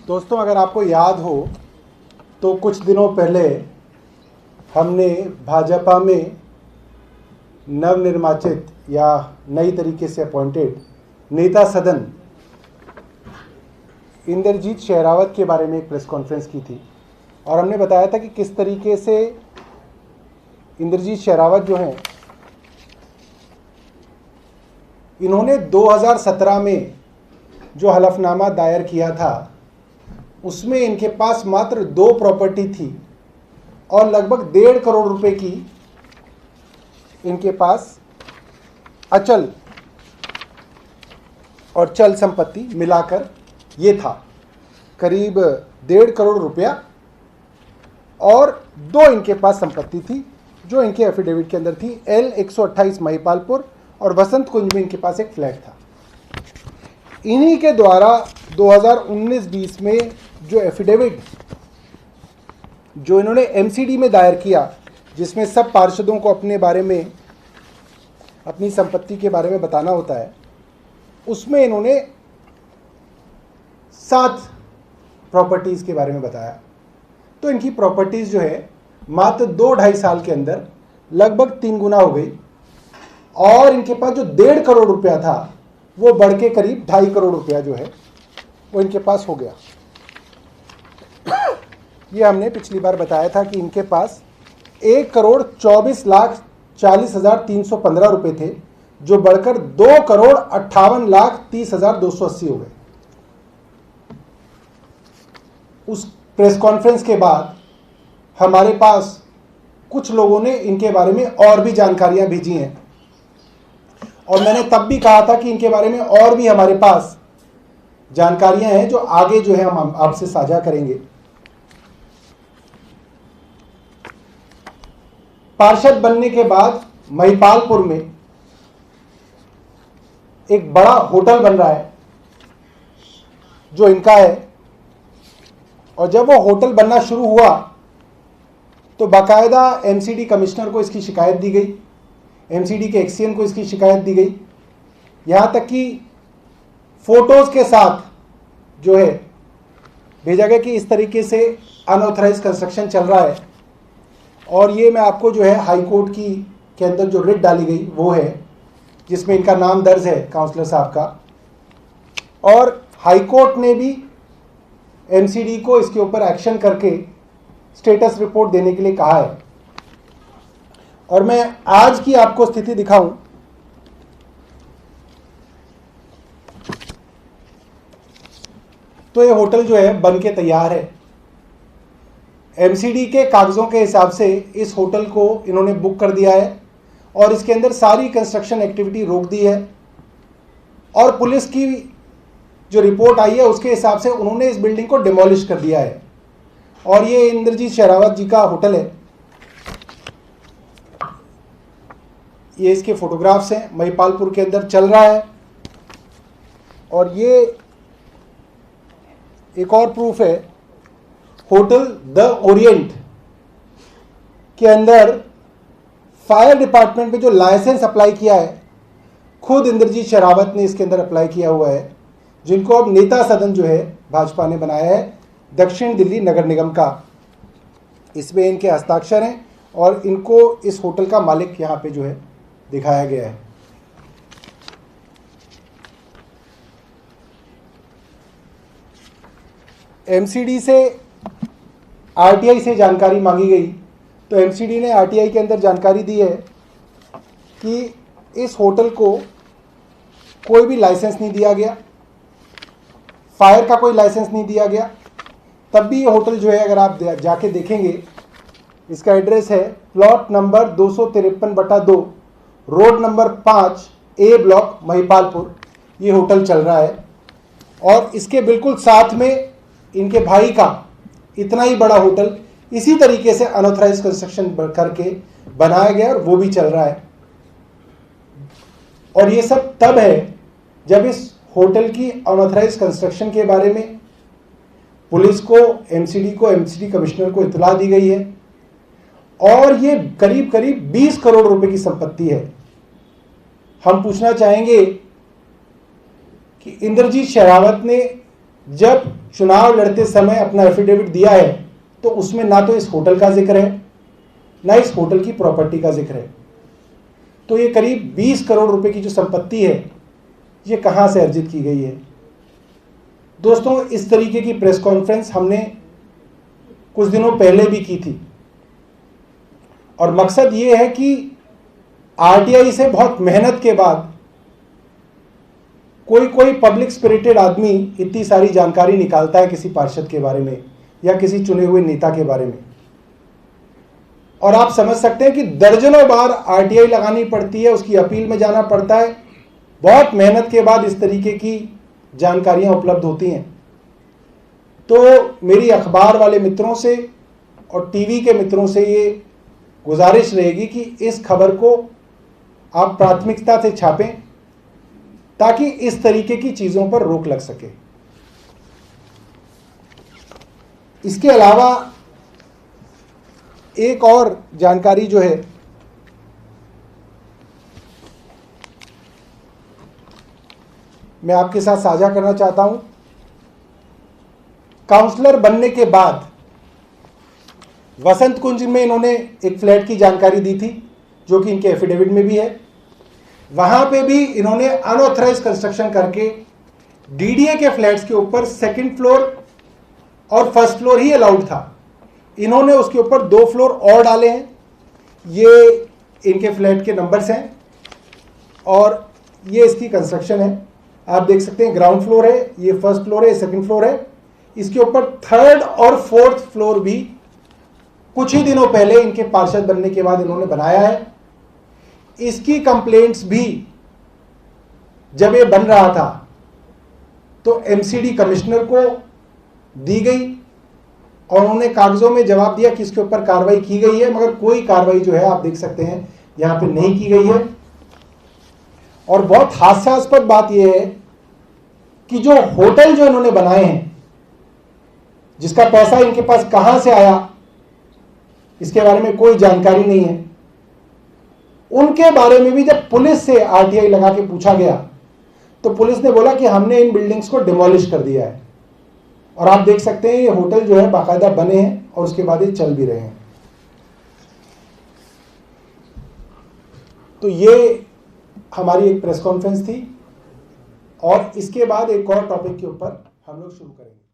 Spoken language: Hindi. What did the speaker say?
दोस्तों, अगर आपको याद हो तो कुछ दिनों पहले हमने भाजपा में नवनिर्वाचित या नई तरीके से अपॉइंटेड नेता सदन इंद्रजीत शेरावत के बारे में एक प्रेस कॉन्फ्रेंस की थी और हमने बताया था कि किस तरीके से इंद्रजीत शेरावत जो हैं, इन्होंने 2017 में जो हलफनामा दायर किया था उसमें इनके पास मात्र 2 प्रॉपर्टी थी और लगभग 1.5 करोड़ रुपए की इनके पास अचल और चल संपत्ति मिलाकर ये था करीब 1.5 करोड़ रुपया और 2 इनके पास संपत्ति थी जो इनके एफिडेविट के अंदर थी। L128 महिपालपुर और वसंत कुंज में इनके पास एक फ्लैट था। इन्हीं के द्वारा 2019-20 में जो एफिडेविट जो इन्होंने एमसीडी में दायर किया, जिसमें सब पार्षदों को अपने बारे में, अपनी संपत्ति के बारे में बताना होता है, उसमें इन्होंने 7 प्रॉपर्टीज़ के बारे में बताया। तो इनकी प्रॉपर्टीज़ जो है मात्र 2-2.5 साल के अंदर लगभग 3 गुना हो गई और इनके पास जो 1.5 करोड़ रुपया था वो बढ़ के करीब 2.5 करोड़ रुपया जो है वो इनके पास हो गया। ये हमने पिछली बार बताया था कि इनके पास 1,24,40,315 रुपये थे जो बढ़कर 2,58,30,280 हो गए। उस प्रेस कॉन्फ्रेंस के बाद हमारे पास कुछ लोगों ने इनके बारे में और भी जानकारियां भेजी हैं और मैंने तब भी कहा था कि इनके बारे में और भी हमारे पास जानकारियां हैं जो आगे जो है हम आपसे साझा करेंगे। पार्षद बनने के बाद महिपालपुर में एक बड़ा होटल बन रहा है जो इनका है और जब वो होटल बनना शुरू हुआ तो बाकायदा एमसीडी कमिश्नर को इसकी शिकायत दी गई, एमसीडी के एक्सीएन को इसकी शिकायत दी गई, यहाँ तक कि फोटोज़ के साथ जो है भेजा गया कि इस तरीके से अनऑथराइज कंस्ट्रक्शन चल रहा है। और ये मैं आपको जो है हाई कोर्ट की के अंदर जो रिट डाली गई वो है जिसमें इनका नाम दर्ज है काउंसलर साहब का, और हाई कोर्ट ने भी एमसीडी को इसके ऊपर एक्शन करके स्टेटस रिपोर्ट देने के लिए कहा है। और मैं आज की आपको स्थिति दिखाऊं तो ये होटल जो है बन के तैयार है। एमसीडी के कागजों के हिसाब से इस होटल को इन्होंने बुक कर दिया है और इसके अंदर सारी कंस्ट्रक्शन एक्टिविटी रोक दी है और पुलिस की जो रिपोर्ट आई है उसके हिसाब से उन्होंने इस बिल्डिंग को डिमोलिश कर दिया है। और ये इंद्रजीत शेरावत जी का होटल है, ये इसके फोटोग्राफ्स हैं, महिपालपुर के अंदर चल रहा है। और ये एक और प्रूफ है, होटल द ओरिएंट के अंदर फायर डिपार्टमेंट में जो लाइसेंस अप्लाई किया है खुद इंद्रजीत शेरावत ने इसके अंदर अप्लाई किया हुआ है, जिनको अब नेता सदन जो है भाजपा ने बनाया है दक्षिण दिल्ली नगर निगम का। इसमें इनके हस्ताक्षर हैं और इनको इस होटल का मालिक यहाँ पे जो है दिखाया गया है। एमसीडी से आरटीआई से जानकारी मांगी गई तो एमसीडी ने आरटीआई के अंदर जानकारी दी है कि इस होटल को कोई भी लाइसेंस नहीं दिया गया, फायर का कोई लाइसेंस नहीं दिया गया। तब भी ये होटल जो है अगर आप जाके देखेंगे, इसका एड्रेस है प्लॉट नंबर 253/2 रोड नंबर 5 ए ब्लॉक महिपालपुर, ये होटल चल रहा है। और इसके बिल्कुल साथ में इनके भाई का इतना ही बड़ा होटल इसी तरीके से अनऑथराइज कंस्ट्रक्शन करके बनाया गया और वो भी चल रहा है। और ये सब तब है जब इस होटल की अनऑथराइज कंस्ट्रक्शन के बारे में पुलिस को, एमसीडी कमिश्नर को इत्तला दी गई है और ये करीब करीब 20 करोड़ रुपए की संपत्ति है। हम पूछना चाहेंगे कि इंद्रजीत शेरावत ने जब चुनाव लड़ते समय अपना एफिडेविट दिया है तो उसमें ना तो इस होटल का जिक्र है, ना इस होटल की प्रॉपर्टी का जिक्र है। तो ये करीब 20 करोड़ रुपए की जो संपत्ति है ये कहां से अर्जित की गई है। दोस्तों, इस तरीके की प्रेस कॉन्फ्रेंस हमने कुछ दिनों पहले भी की थी और मकसद ये है कि आरटीआई से बहुत मेहनत के बाद कोई पब्लिक स्पिरिटेड आदमी इतनी सारी जानकारी निकालता है किसी पार्षद के बारे में या किसी चुने हुए नेता के बारे में, और आप समझ सकते हैं कि दर्जनों बार आरटीआई लगानी पड़ती है, उसकी अपील में जाना पड़ता है, बहुत मेहनत के बाद इस तरीके की जानकारियां उपलब्ध होती हैं। तो मेरी अखबार वाले मित्रों से और टीवी के मित्रों से ये गुजारिश रहेगी कि इस खबर को आप प्राथमिकता से छापें ताकि इस तरीके की चीजों पर रोक लग सके। इसके अलावा एक और जानकारी जो है मैं आपके साथ साझा करना चाहता हूं। काउंसलर बनने के बाद वसंत कुंज में इन्होंने एक फ्लैट की जानकारी दी थी जो कि इनके एफिडेविट में भी है। वहां पे भी इन्होंने अनऑथराइज कंस्ट्रक्शन करके डीडीए के फ्लैट्स के ऊपर सेकंड फ्लोर और फर्स्ट फ्लोर ही अलाउड था, इन्होंने उसके ऊपर 2 फ्लोर और डाले हैं। ये इनके फ्लैट के नंबर्स हैं और ये इसकी कंस्ट्रक्शन है। आप देख सकते हैं ग्राउंड फ्लोर है, ये फर्स्ट फ्लोर है, सेकंड फ्लोर है। इसके ऊपर 3rd और 4th फ्लोर भी कुछ ही दिनों पहले इनके पार्षद बनने के बाद इन्होंने बनाया है। इसकी कंप्लेंट्स भी जब ये बन रहा था तो एमसीडी कमिश्नर को दी गई और उन्होंने कागजों में जवाब दिया कि इसके ऊपर कार्रवाई की गई है, मगर कोई कार्रवाई जो है आप देख सकते हैं यहां पे नहीं की गई है। और बहुत हास्यास्पद बात यह है कि जो होटल जो इन्होंने बनाए हैं, जिसका पैसा इनके पास कहां से आया इसके बारे में कोई जानकारी नहीं है, उनके बारे में भी जब पुलिस से आरटीआई लगा के पूछा गया तो पुलिस ने बोला कि हमने इन बिल्डिंग्स को डिमोलिश कर दिया है। और आप देख सकते हैं ये होटल जो है बाकायदा बने हैं और उसके बाद ये चल भी रहे हैं। तो ये हमारी एक प्रेस कॉन्फ्रेंस थी और इसके बाद एक और टॉपिक के ऊपर हम लोग शुरू करेंगे।